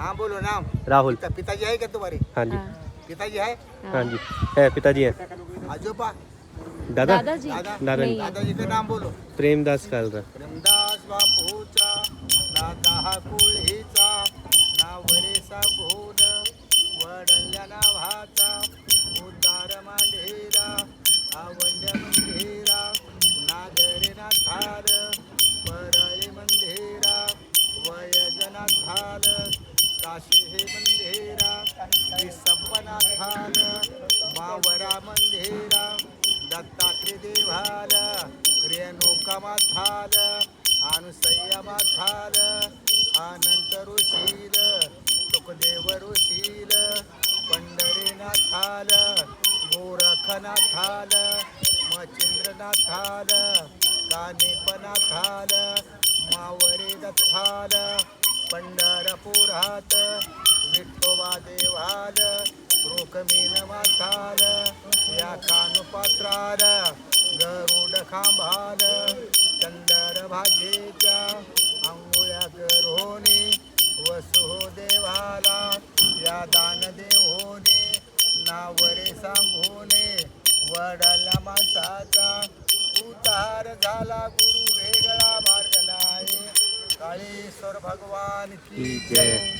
नाम बोलो नाम। राहुल। पिताजी है क्या तुम्हारे? हाँ जी। पिताजी है? हाँ जी है, पिताजी हैं। आजोबा? दादा दादाजी दादा? दादा नहीं नहीं। है। दादाजी का नाम बोलो। प्रेमदास कालरा। प्रेमदास बापूचा ना दहा कुळीचा ना वरेसा घोन वडल्या नावाचा उद्धार मांढेरा आवंड्य मंदिरा नागरे ना थाल परळी मंदिरा वयजना थाल काशी हे मंदिरा विसंपना थाल मावरा मंदिरा दत्तात्रय देवाल रेणुका माथाल अनुसय्या माथाल अनंत ऋषील सुखदेव ऋषील पंढरीनाथाल गोरखनाथाल मचिंद्रनाथाल कानिपनाथाल मावरे दत्ताल पंढरपुरात विठोबा देवाल रोकमीन माथाल या कानुपात्राल गरुड खांबाल चंदर भागेच्या अंगुळ्या करोनी वसु देवाला या दान देवोने नावरे सांगूने वडला माणसाचा उतार झाला गुरु वेगळा मार्ग नाही काळेश्वर भगवान की जय।